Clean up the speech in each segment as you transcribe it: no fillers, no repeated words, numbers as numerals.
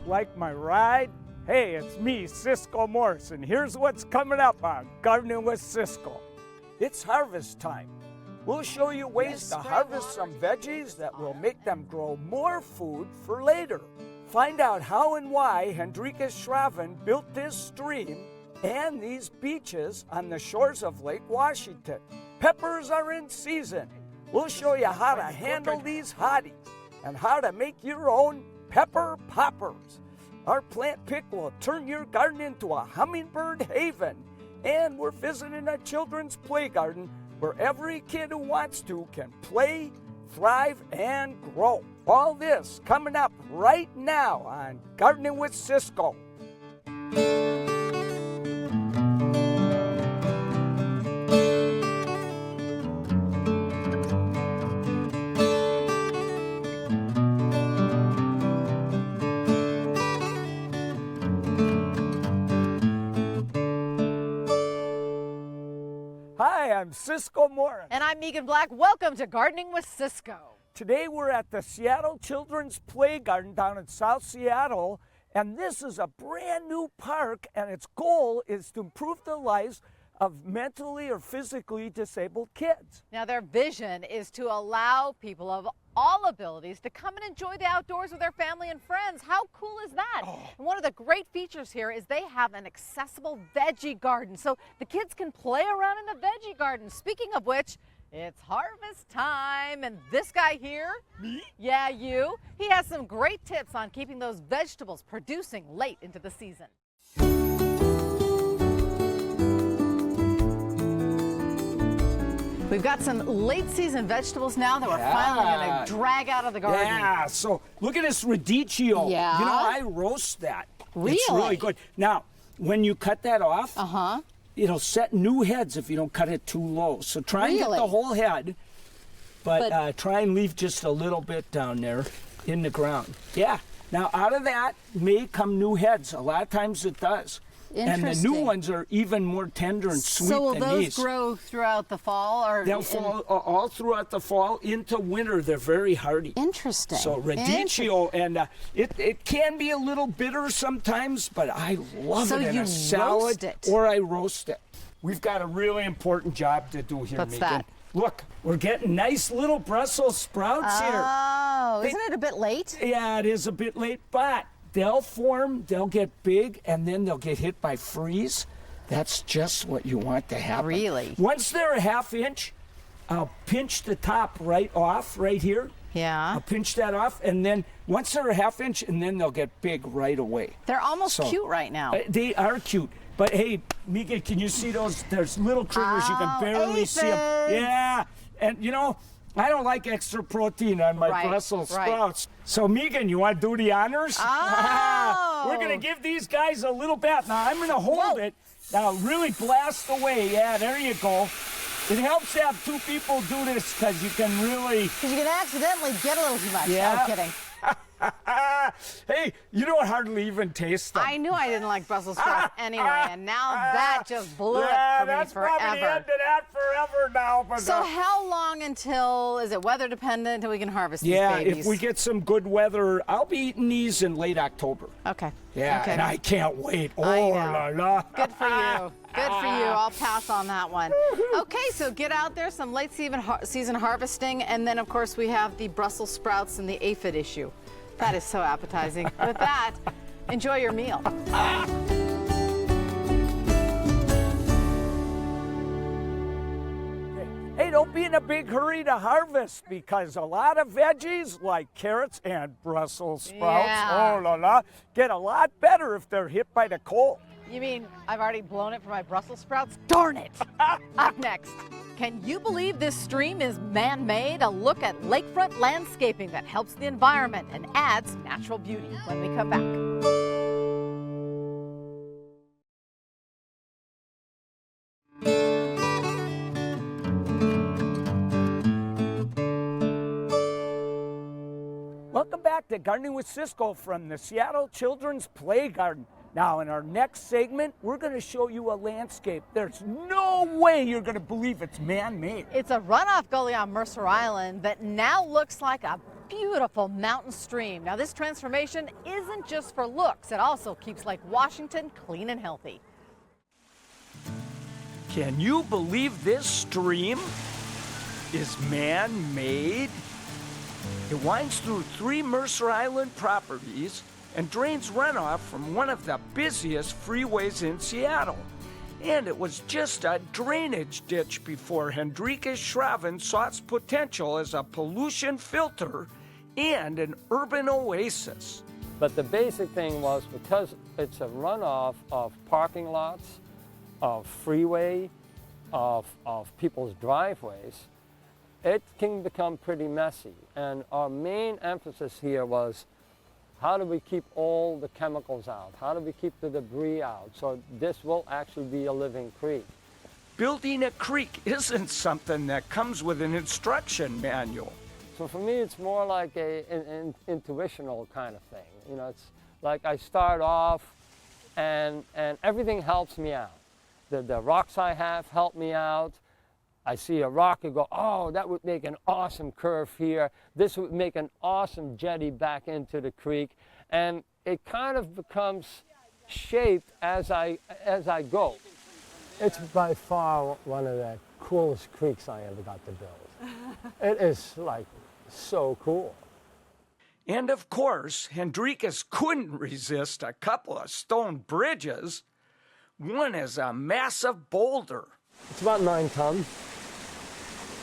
Like my ride? Hey, it's me, Ciscoe Morse, and here's what's coming up on Gardening with Ciscoe. It's harvest time. We'll show you ways to harvest some veggies that will make them grow more food for later. Find out how and why Hendrika Schraven built this stream and these beaches on the shores of Lake Washington. Peppers are in season. We'll show you how to handle these hotties and how to make your own pepper poppers. Our plant pick will turn your garden into a hummingbird haven. And we're visiting a children's play garden where every kid who wants to can play, thrive, and grow. All this coming up right now on Gardening with Ciscoe. Hi, I'm Ciscoe Morris. And I'm Megan Black. Welcome to Gardening with Ciscoe. Today we're at the Seattle Children's Play Garden down in South Seattle, and this is a brand new park, and its goal is to improve the lives of mentally or physically disabled kids. Now, their vision is to allow people of all abilities to come and enjoy the outdoors with their family and friends. How cool is that? And one of the great features here is they have an accessible veggie garden, so the kids can play around in the veggie garden. Speaking of which, it's harvest time, and this guy here, Me? Yeah, you, he has some great tips on keeping those vegetables producing late into the season. We've got some late season vegetables now that we're finally going to drag out of the garden. Yeah, so look at this radicchio. Yeah. You know, I roast that. Really? It's really good. Now, when you cut that off, it'll set new heads if you don't cut it too low. So try and get the whole head, but try and leave just a little bit down there in the ground. Yeah. Now, out of that may come new heads. A lot of times it does. And the new ones are even more tender and sweet than these. So will those grow throughout the fall? Or they'll fall all throughout the fall into winter. They're very hardy. Interesting. So radicchio, and it can be a little bitter sometimes, but I love it in a salad, or I roast it. We've got a really important job to do here, What's Megan. that? Look, we're getting nice little Brussels sprouts here. Oh, isn't it a bit late? Yeah, it is a bit late, but they'll form, they'll get big, and then they'll get hit by freeze. That's just what you want to happen. Really? Once they're a ½ inch, I'll pinch the top right off, right here. Yeah. I'll pinch that off, and then once they're a ½ inch, and then they'll get big right away. They're almost cute right now. They are cute. But hey, Mika, can you see those? There's little critters, you can barely see them. Yeah, and you know, I don't like extra protein on my Brussels sprouts. So, Megan, you want to do the honors? Oh! We're going to give these guys a little bath. Now, I'm going to hold it. Now, really blast away. Yeah, there you go. It helps to have two people do this because you can really... Because you can accidentally get a little too much. Yeah. No kidding. Hey, you don't hardly even taste them. I knew I didn't like Brussels sprouts anyway, and now that just blew it for me forever. That's probably the end of that forever now. But so how long until, is it weather dependent, until we can harvest these babies? If we get some good weather, I'll be eating these in late October. Okay. Yeah, okay. And I can't wait. Oh, la la. Good for you. Good for you. I'll pass on that one. Okay, so get out there, some late season harvesting, and then, of course, we have the Brussels sprouts and the aphid issue. That is so appetizing. With that, enjoy your meal. Hey, don't be in a big hurry to harvest because a lot of veggies like carrots and Brussels sprouts, oh la la, get a lot better if they're hit by the cold. You mean I've already blown it for my Brussels sprouts? Darn it! Up next, can you believe this stream is man-made? A look at lakefront landscaping that helps the environment and adds natural beauty when we come back. Welcome back to Gardening with Ciscoe from the Seattle Children's Play Garden. Now, in our next segment, we're going to show you a landscape. There's no way you're going to believe it's man-made. It's a runoff gully on Mercer Island that now looks like a beautiful mountain stream. Now, this transformation isn't just for looks. It also keeps Lake Washington clean and healthy. Can you believe this stream is man-made? It winds through 3 Mercer Island properties and drains runoff from one of the busiest freeways in Seattle. And it was just a drainage ditch before Hendrikus Schraven saw its potential as a pollution filter and an urban oasis. But the basic thing was, because it's a runoff of parking lots, of freeway, of people's driveways, it can become pretty messy. And our main emphasis here was, how do we keep all the chemicals out? How do we keep the debris out? So this will actually be a living creek. Building a creek isn't something that comes with an instruction manual. So for me, it's more like an intuitional kind of thing. You know, it's like I start off and everything helps me out. The rocks I have help me out. I see a rock and go, oh, that would make an awesome curve here. This would make an awesome jetty back into the creek. And it kind of becomes shaped as I go. It's by far one of the coolest creeks I ever got to build. It is like so cool. And of course, Hendrikus couldn't resist a couple of stone bridges. One is a massive boulder. It's about 9 tons.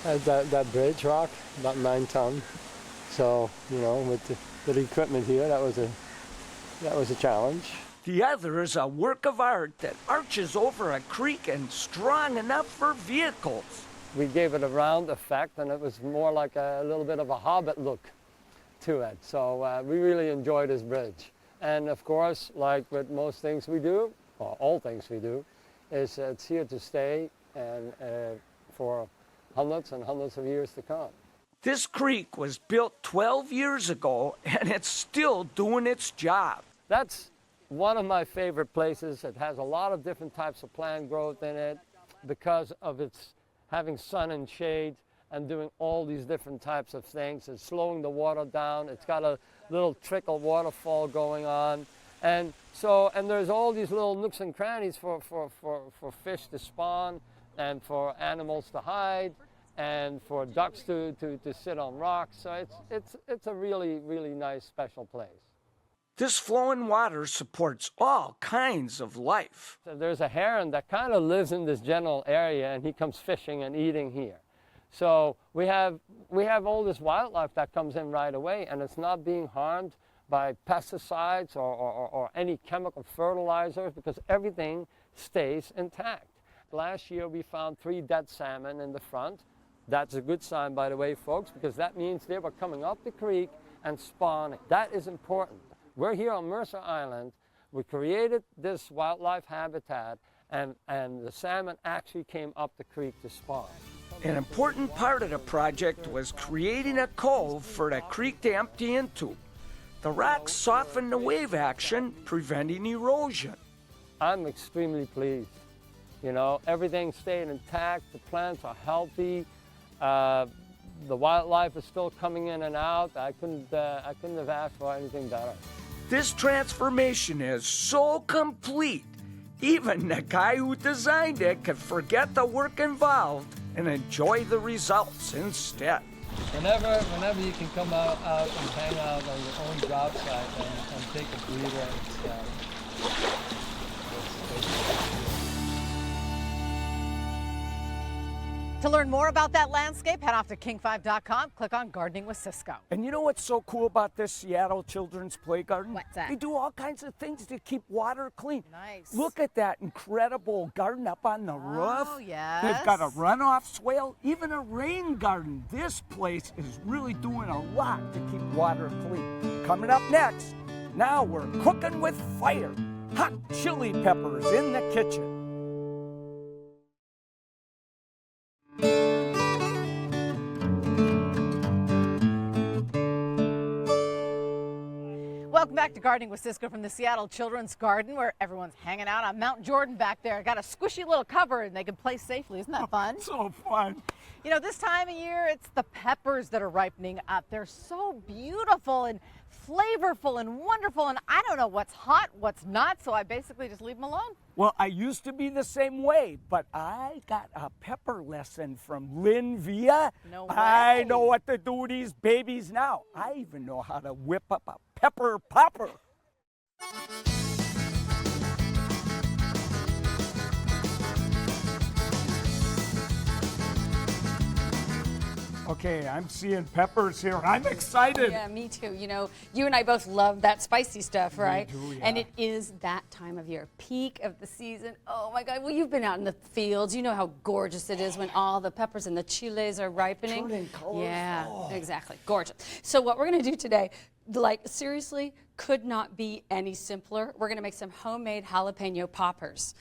That bridge rock, about 9 tons. So, you know, with the equipment here, that was a challenge. The other is a work of art that arches over a creek and strong enough for vehicles. We gave it a round effect, and it was more like a little bit of a Hobbit look to it. So we really enjoyed this bridge. And of course, like with most things we do, or all things we do, is it's here to stay and for hundreds and hundreds of years to come. This creek was built 12 years ago, and it's still doing its job. That's one of my favorite places. It has a lot of different types of plant growth in it because of its having sun and shade and doing all these different types of things. It's slowing the water down. It's got a little trickle waterfall going on. And there's all these little nooks and crannies for fish to spawn and for animals to hide and for ducks to sit on rocks. So it's a really, really nice, special place. This flowing water supports all kinds of life. So there's a heron that kind of lives in this general area, and he comes fishing and eating here. So we have all this wildlife that comes in right away, and it's not being harmed by pesticides or any chemical fertilizers because everything stays intact. Last year we found 3 dead salmon in the front. That's a good sign, by the way, folks, because that means they were coming up the creek and spawning. That is important. We're here on Mercer Island. We created this wildlife habitat, and the salmon actually came up the creek to spawn. An important part of the project was creating a cove for the creek to empty into. The rocks soften the wave action, preventing erosion. I'm extremely pleased. You know, everything stayed intact, the plants are healthy, the wildlife is still coming in and out. I couldn't have asked for anything better. This transformation is so complete, even the guy who designed it could forget the work involved and enjoy the results instead. Whenever you can come out and hang out on your own job site and take a breather, it's To learn more about that landscape, head off to king5.com, click on Gardening with Ciscoe. And you know what's so cool about this Seattle Children's Play Garden? What's that? They do all kinds of things to keep water clean. Nice. Look at that incredible garden up on the roof. Oh, yes. They've got a runoff swale, even a rain garden. This place is really doing a lot to keep water clean. Coming up next, now we're cooking with fire. Hot chili peppers in the kitchen. Welcome back to Gardening with Ciscoe from the Seattle Children's Garden, where everyone's hanging out on Mount Jordan back there. Got a squishy little cover and they can play safely. Isn't that fun? So fun. You know, this time of year, it's the peppers that are ripening up. They're so beautiful and flavorful and wonderful, and I don't know what's hot, what's not, so I basically just leave them alone. Well, I used to be the same way, but I got a pepper lesson from Lynn Villa. No way. I know what to do with these babies now. I even know how to whip up a pepper popper. Okay, I'm seeing peppers here. I'm excited. Yeah, me too. You know, you and I both love that spicy stuff, right? do, yeah. And it is that time of year, peak of the season. Oh my God, well, you've been out in the fields. You know how gorgeous it is when all the peppers and the chiles are ripening. Turning colors. Yeah, Oh. exactly, gorgeous. So what we're gonna do today, like seriously, could not be any simpler. We're gonna make some homemade jalapeno poppers.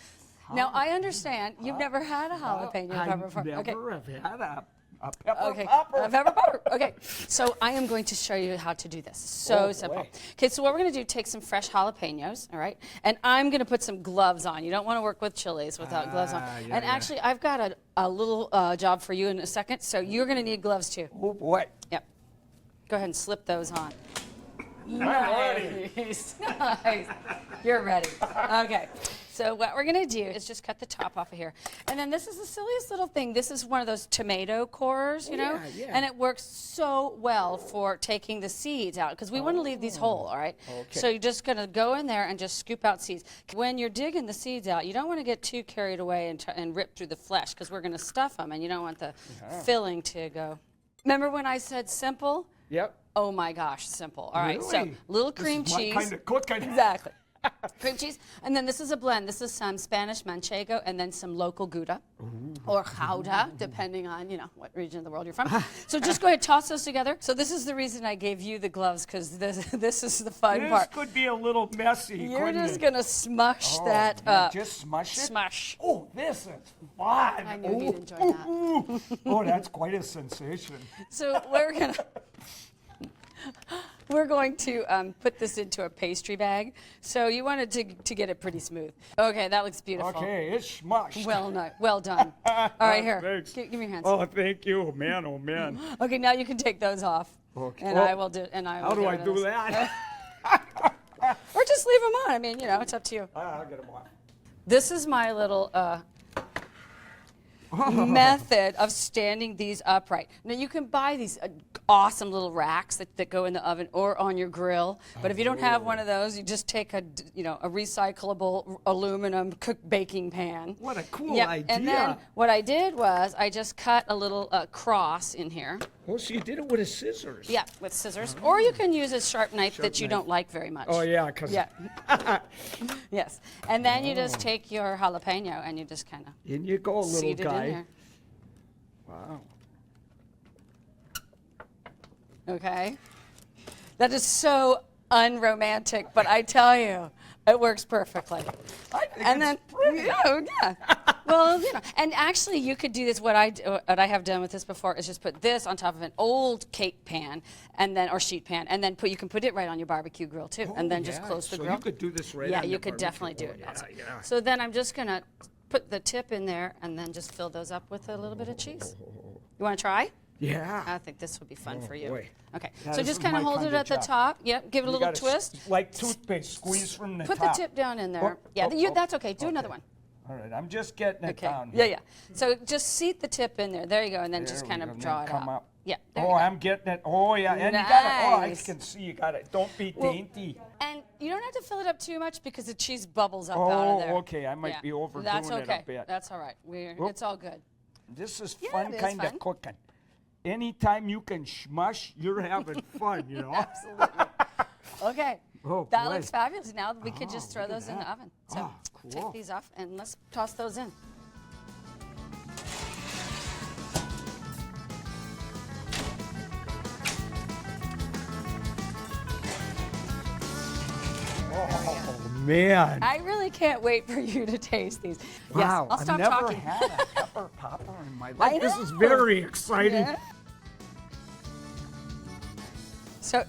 Now, I understand you've never had a jalapeno popper before. I Okay. never have had a pepper Okay, popper. a pepper popper. Okay, so I am going to show you how to do this. So Oh, simple. boy. Okay, so what we're going to do, take some fresh jalapenos, all right? And I'm going to put some gloves on. You don't want to work with chilies without gloves on. yeah, And yeah. actually, I've got a little job for you in a second, so you're going to need gloves too. Oh boy. Yep. Go ahead and slip those on. ready. Nice. Nice. You're ready. Okay. So what we're going to do is just cut the top off of here. And then this is the silliest little thing. This is one of those tomato cores, you know? yeah, yeah. And it works so well for taking the seeds out because we want to leave these whole, all right? Okay. So you're just going to go in there and just scoop out seeds. When you're digging the seeds out, you don't want to get too carried away and rip through the flesh because we're going to stuff them and you don't want the filling to go. Remember when I said simple? Yep. Oh my gosh, simple. All right, so Really? little This cream is my cheese. kind of cooking. Exactly. Cream cheese. And then this is a blend. This is some Spanish manchego and then some local Gouda or Gouda, depending on, you know, what region of the world you're from. So just go ahead, toss those together. So this is the reason I gave you the gloves because this is the fun This part. could be a little messy. You're couldn't just it? going to smush Oh, that you up. Just smush it? Smush. Oh, this is fun. I knew you'd enjoy that. Oh, that's quite a sensation. So we're going to put this into a pastry bag. So you wanted to get it pretty smooth. Okay, that looks beautiful. Okay, it's smushed. Well done. All right, here. Thanks. Give me your hands. Oh, thank you, man. Oh, man. Okay, now you can take those off. Okay. And Oh, I will do. And I will How do get I rid of do this. that? Or just leave them on. I mean, you know, it's up to you. I'll get them off. This is my little method of standing these upright. Now you can buy these awesome little racks that go in the oven or on your grill. But if you don't have one of those, you just take a recyclable aluminum baking pan. What a cool Yep. idea. And then what I did was I just cut a little cross in here. Oh, so you did it with a scissors. Yeah, with scissors. Or you can use a sharp knife that you knife. don't like very much. Oh, yeah, because Yeah. Yes. And then you just take your jalapeno and you just kind of in you go, little seed it in guy. there. Wow. Okay. That is so unromantic, but I tell you, it works perfectly. I think And it's then, yeah. Well, you know, and actually, you could do this. What I have done with this before is just put this on top of an old cake pan, and then or sheet pan, and then you can put it right on your barbecue grill too, and then just yeah, close the so grill. you could do this right Yeah, on you the could barbecue. definitely do it. Oh, also. yeah, yeah. So then I'm just gonna put the tip in there, and then just fill those up with a little bit of cheese. You want to try? Yeah. I think this would be fun for you. boy. Okay, Yeah, so this just is kind of my hold it kinda at the job. top. Yep, give it a You little gotta twist. like toothpaste, squeeze from the Put top. the tip down in there. Oh, Yeah, oh, that's okay. Do okay. another one. All right, I'm just getting it Okay. down. Yeah, here. yeah. So just seat the tip in there. There you go, and then There just we kind go, of and draw then it come out. up. Yeah. There Oh, you go. I'm getting it. Oh, yeah, and you got it. Oh, I Nice. can see you got it. Don't be Well, dainty. And you don't have to fill it up too much because the cheese bubbles up out of there. Oh, okay. I might Yeah. be overdoing That's it a okay. bit. That's all right. Whoop. It's all good. This is Yeah, fun it is kind fun. of cooking. Anytime you can smush, you're having fun, you know? Absolutely. Okay. Oh, That boy. looks fabulous. Now we could just throw look at those in the that. oven. So Oh, cool. take these off and let's toss those in. Oh, man. I really can't wait for you to taste these. Wow, Yes, I'll stop I've never talking. had a pepper popper in my life. This is know. very exciting. Yeah. So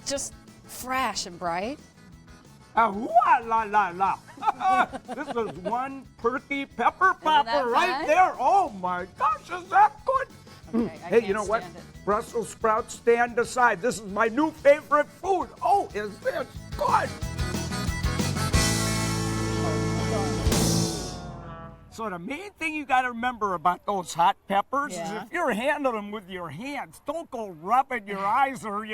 just fresh and bright. La la la. This is one perky pepper that popper right fun? there. Oh my gosh, is that good? Okay, I Hey, can't you know what? stand it. Brussels sprouts stand aside. This is my new favorite food. Oh, is this good? So the main thing you got to remember about those hot peppers is Yeah. if you're handling them with your hands, don't go rubbing your eyes or,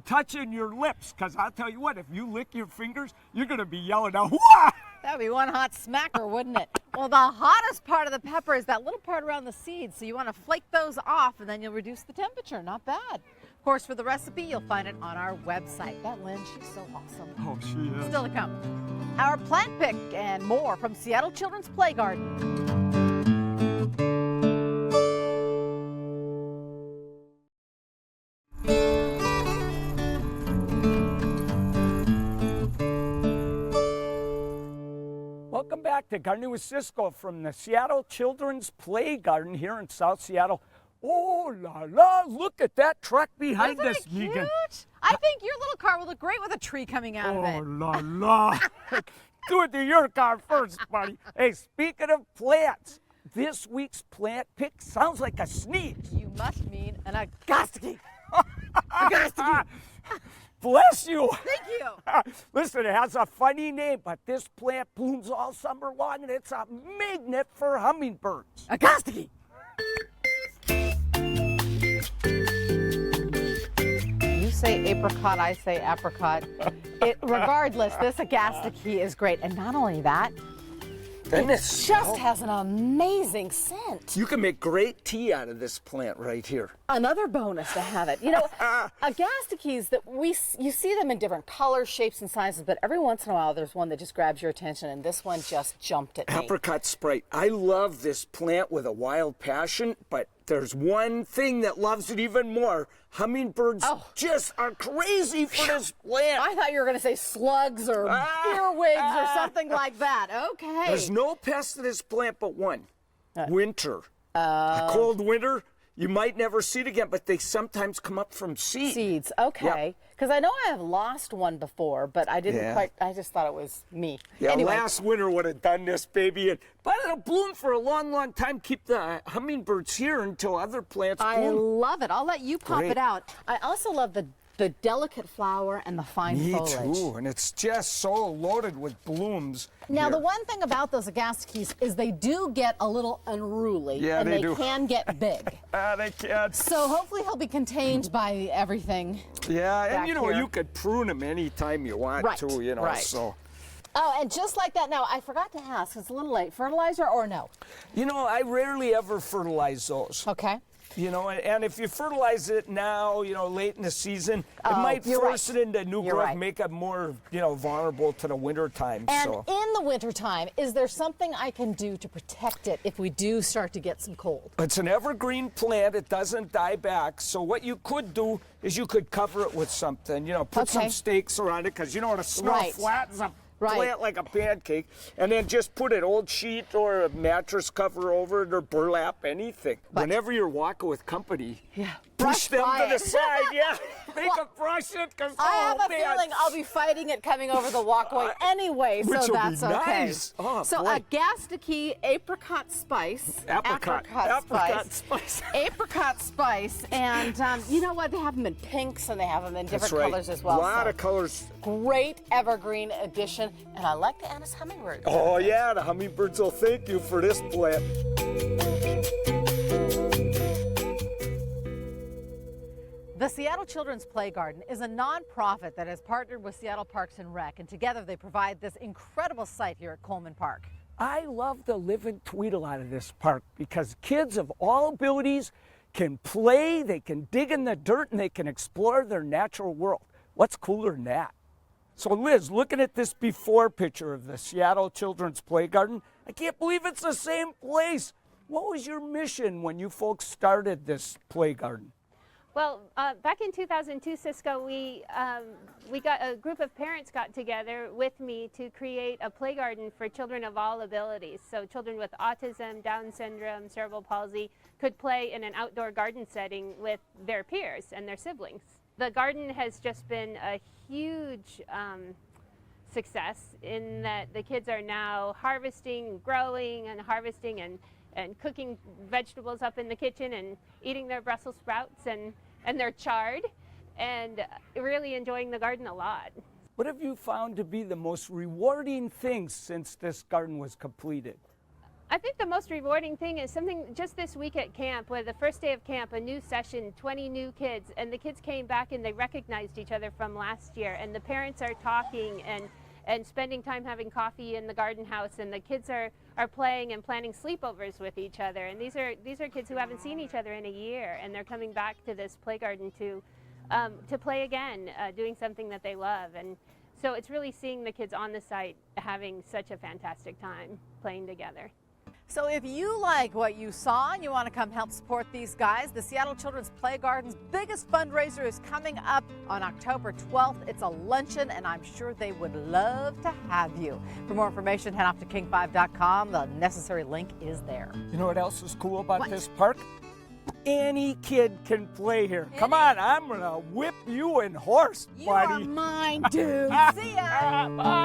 touching your lips. Because I'll tell you what, if you lick your fingers, you're going to be yelling out, "Wah!" That would be one hot smacker, wouldn't it? Well, the hottest part of the pepper is that little part around the seeds. So you want to flake those off and then you'll reduce the temperature. Not bad. Of course, for the recipe, you'll find it on our website. That Lynn, she's so awesome. Oh, she is. Still to come. Our plant pick and more from Seattle Children's Play Garden. Welcome back to Gardening with Ciscoe from the Seattle Children's Play Garden here in South Seattle. Oh la la, look at that truck behind Isn't us, it Megan. cute? I think your little car will look great with a tree coming out of Oh it. la la. Do it to your car first, buddy. Hey, speaking of plants, this week's plant pick sounds like a sneeze. You must mean an Agastache. Agastache. Bless you. Thank you. Listen, it has a funny name, but this plant blooms all summer long, and it's a magnet for hummingbirds. Agastache. You say apricot, I say apricot. Regardless, this Agastache is great. And not only that, And it just has an amazing scent. You can make great tea out of this plant right here. Another bonus to have it. You know, Agastaches, you see them in different colors, shapes, and sizes, but every once in a while there's one that just grabs your attention, and this one just jumped at me. Apricot Sprite. I love this plant with a wild passion, but there's one thing that loves it even more. Hummingbirds just are crazy for this plant. I thought you were going to say slugs or earwigs or something like that. Okay. There's no pest in this plant but one. Winter. A cold winter, you might never see it again, but they sometimes come up from seed. Seeds, okay. Because I know I have lost one before, but I didn't quite, I just thought it was me. Yeah, anyway. last winter would have done this, baby. But it'll bloom for a long, long time. Keep the hummingbirds here until other plants I bloom. love it. I'll let you pop Great. it out. I also love the delicate flower and the fine Me foliage. too, and it's just so loaded with blooms. Now, here. the one thing about those Agastaches is they do get a little unruly, Yeah, and they they do. can get big. They can't. So hopefully he'll be contained by everything. Yeah, and back you know, here. you could prune them anytime you want Right, to, you know, right. so. Oh, and just like that, now I forgot to ask, it's a little late, fertilizer or no? You know, I rarely ever fertilize those. Okay. You know, and if you fertilize it now, you know, late in the season, it might you're force right. it into new You're growth, right. make it more, you know, vulnerable to the winter time. And So in the wintertime, is there something I can do to protect it if we do start to get some cold? it's an evergreen plant. It doesn't die back. So what you could do is you could cover it with something, you know, put Okay. some stakes around it because you know the snow Right. flattens a Right. plant like a pancake, and then just put an old sheet or a mattress cover over it or burlap, anything. Whenever you're walking with company, push them by to the it. side, Make them brush it, because, I have a feeling I'll be fighting it coming over the walkway anyway, which so will be that's okay. nice. Oh, so boy. Agastache apricot spice. Apricot spice. Apricot spice. And you know what? They have them in pinks and they have them in different That's right. colors as well. A lot so of colors. great evergreen addition. And I like the Anna's hummingbird. Oh, yeah, the hummingbirds will thank you for this plant. The Seattle Children's Play Garden is a nonprofit that has partnered with Seattle Parks and Rec, and together they provide this incredible site here at Coleman Park. I love the live and tweedle out of this park because kids of all abilities can play, they can dig in the dirt, and they can explore their natural world. What's cooler than that? So Liz, looking at this before picture of the Seattle Children's Play Garden, I can't believe it's the same place. What was your mission when you folks started this play garden? Well, back in 2002, Cisco, we got a group of parents got together with me to create a play garden for children of all abilities. So children with autism, Down syndrome, cerebral palsy could play in an outdoor garden setting with their peers and their siblings. The garden has just been a huge success in that the kids are now harvesting, growing and harvesting and cooking vegetables up in the kitchen and eating their Brussels sprouts and their chard and really enjoying the garden a lot. What have you found to be the most rewarding thing since this garden was completed? I think the most rewarding thing is something just this week at camp, where the first day of camp, a new session, 20 new kids, and the kids came back and they recognized each other from last year, and the parents are talking and spending time having coffee in the garden house, and the kids are playing and planning sleepovers with each other, and these are kids who haven't seen each other in a year, and they're coming back to this play garden to play again, doing something that they love. And so it's really seeing the kids on the site having such a fantastic time playing together. So if you like what you saw and you want to come help support these guys, the Seattle Children's Play Garden's biggest fundraiser is coming up on October 12th. It's a luncheon, and I'm sure they would love to have you. For more information, head off to king5.com. The necessary link is there. You know what else is cool about this park? Any kid can play here. Come on, I'm gonna whip you and horse, buddy. You are mine, dude. See ya. Bye.